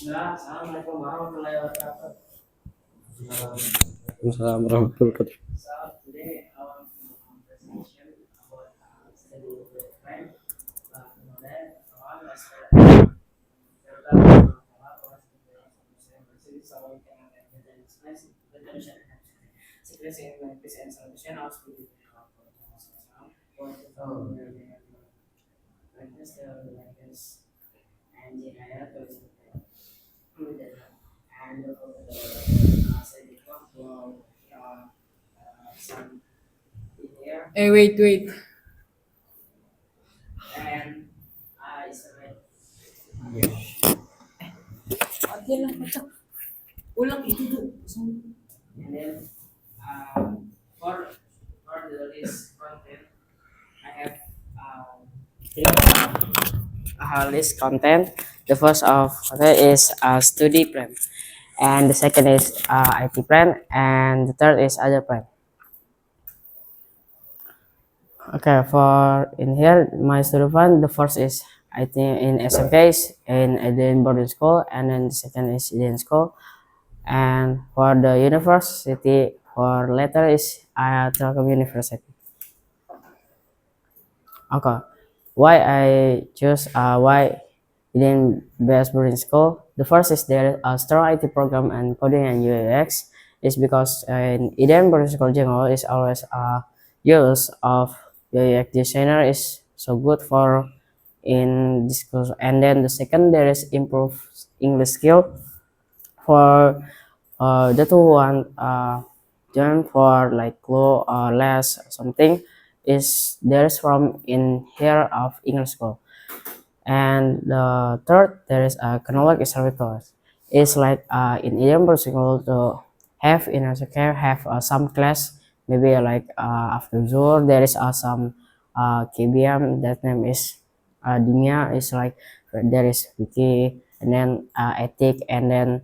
Assalamualaikum warahmatullahi wabarakatuh. Waalaikumsalam warahmatullahi wabarakatuh. So today our presentation about study with friend. Kemudian kawan Hey, wait. and Atin lang, macam. Ulang itu tuh. and then for the list content I have list content. The first of content is study plan, and the second is IT plan, and the third is other plan. Okay, for in here my study plan, the first is I think in SMKs in Eden boarding school, and then the second is Eden school, and for the university for later is Telkom University. Okay, why I choose why in best boarding school? The first is there a strong IT program and coding and UX is because in Eden boarding school general is always use of UX designer is so good for in this course. And then the second there is improve English skill for the two one join for like low or less something is there's from in here of English school. And the third there is a chronological Islamic course. It's like in Edinburgh school to have in a care have some class maybe like after Zuhr there is some KBM that name is Dunia is like there is Wiki and then ethic and then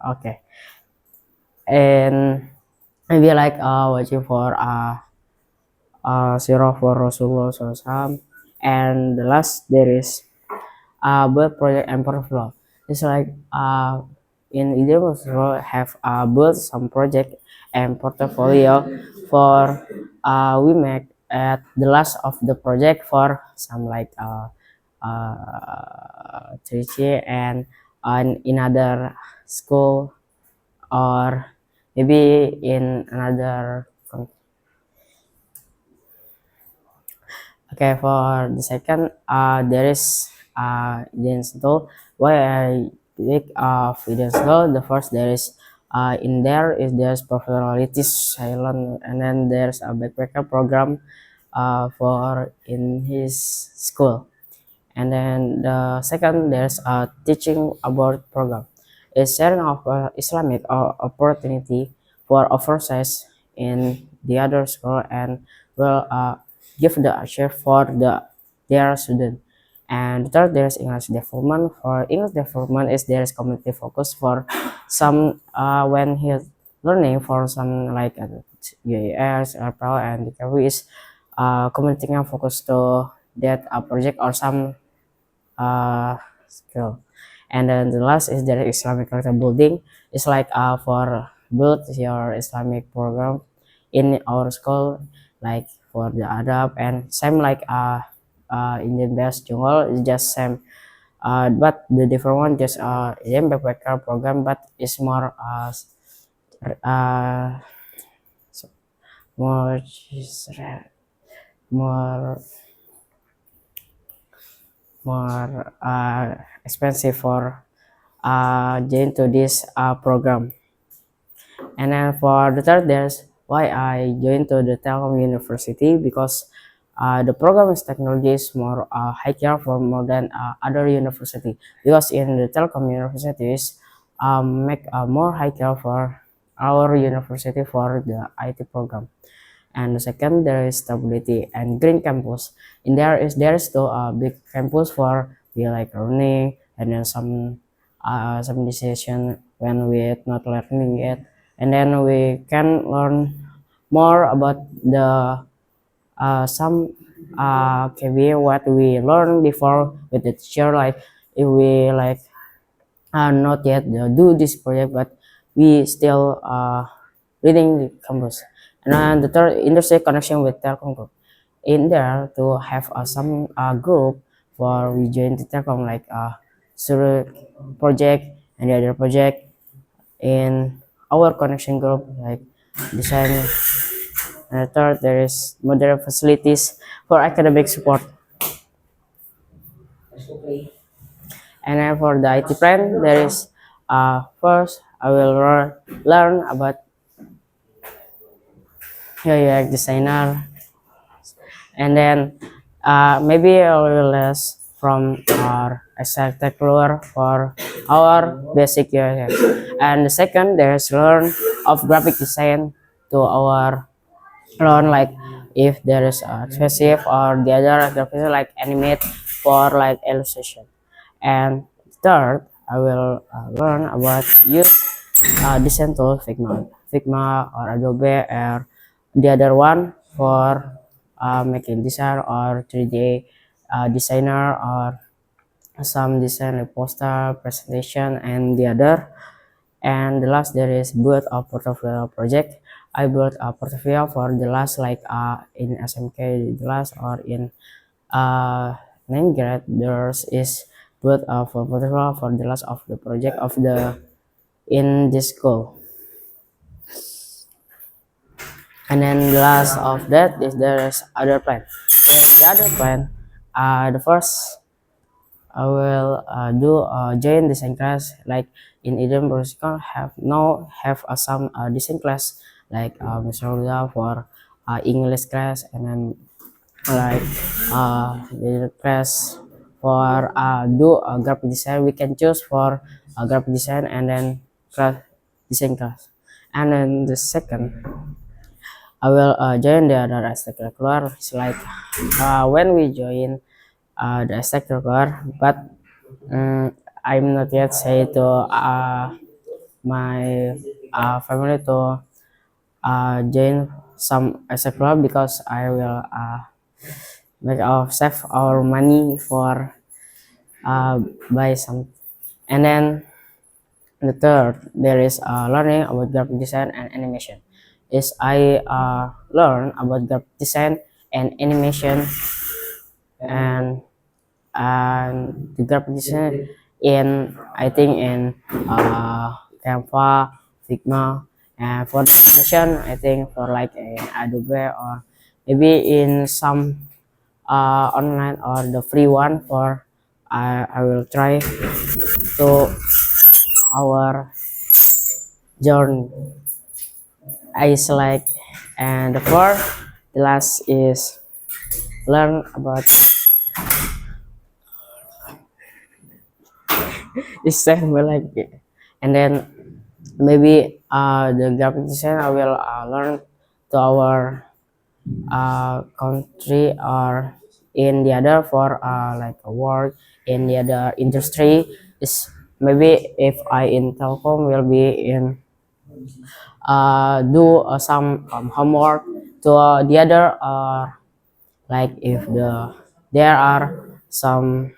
okay and maybe like watching for Sirah for Rasulullah SAW. And the last there is build project and portfolio. It's like in either also have build some project and portfolio for we make at the last of the project for some like 3C and in other school or maybe in another. Okay, for the second, there is evidence though. Why I pick evidence though? The first there is in there is there's personalities silent, and then there's a backpacker program for in his school, and then the second there's a teaching about program is sharing of Islamic opportunity for oversize in the other school and will give the share for their student. And third there's English development. For English development is there's community focus for some when he's learning for some like UAS, RPL and DKW is community focus to that project or some skill. And then the last is the Islamic character building. It's like for build your Islamic program in our school, like for the adab and same like in the best jungle is just same. But the different one just in backpacker program, but it's more uh more more more expensive for join to this program. And then for the third, there's why I joined to the Telkom University because the program is technology is more high care for more than other university because in the Telkom universities make more high care for our university for the IT program. And the second there is stability and green campus. In there is still a big campus for we like learning and then some decision when we not learning it, and then we can learn more about the some KB what we learned before with the teacher like if we like not yet do this project, but we still reading the campus. And then the third, industry connection with Telkom group. In there to have some group for we join the Telkom like Suru project and the other project in our connection group like design. And the third, there is modern facilities for academic support. And then for the IT plan, there is first I will learn about UX designer, and then maybe I will less from our architecture for our basic UX. And the second, there's learn of graphic design to our learn like if there is a expressive or the other graphic like animate for like illustration. And third, I will learn about use design tool Figma or Adobe or the other one for making design or 3D designer or some design like poster presentation and the other. And the last, there is build a portfolio project. I built a portfolio for the last like in SMK the last or in uh 9th grade there's is built a portfolio for the last of the project of the in this school. And then the last of that is there's other plan. In the other plan, the first I will do join design class like in Edinburgh School have some design class like misalnya for English class and then like the class for do graphic design we can choose for graphic design and then class design class. And then the second I will join the other extracurricular. It's like when we join the extracurricular, but I'm not yet say to my family to join some extracurricular because I will make our save our money for buy some. And then the third, there is learning about graphic design and animation. Is I learn about graphic design and animation and the graphic design in I think in Canva, Figma, and for the animation I think for like Adobe or maybe in some online or the free one for I will try to our journey. I select and the fourth, the last is learn about design like it. And then maybe the graphic design I will learn to our country or in the other for like a work in the other industry is maybe if I in telecom will be in do some homework to the other like if there are some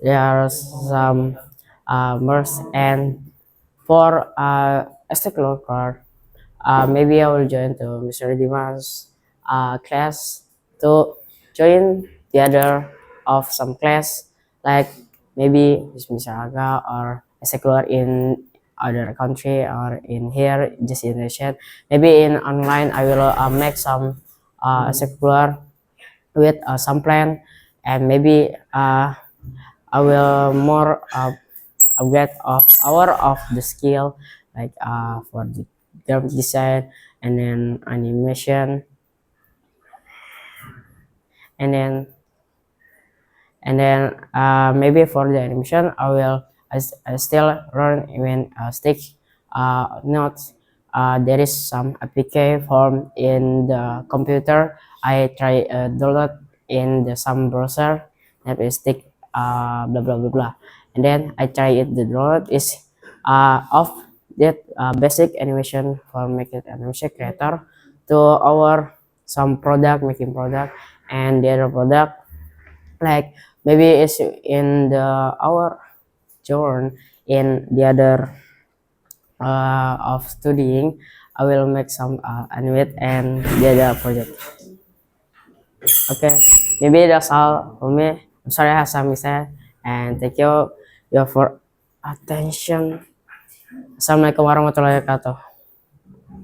there are some merge and for extracurricular maybe I will join to Mr. Dimas class to join the other of some class like maybe Mr. Aga or extracurricular in other country or in here just in Indonesia. Maybe in online I will make some extracurricular with some plan and maybe I will more upgrade of our of the skill like for the graphic design and then animation and then maybe for the animation I still run even stage notes. There is some application form in the computer I try download in the some browser that is stick blah blah blah blah and then I try it the download is of that basic animation for making animation creator to our some product making product and the other product like maybe it's in the our journey in the other of studying. I will make some animate and the other project. Okay, maybe that's all for me. I'm sorry I have something to say, and thank you for attention. Assalamualaikum warahmatullahi wabarakatuh.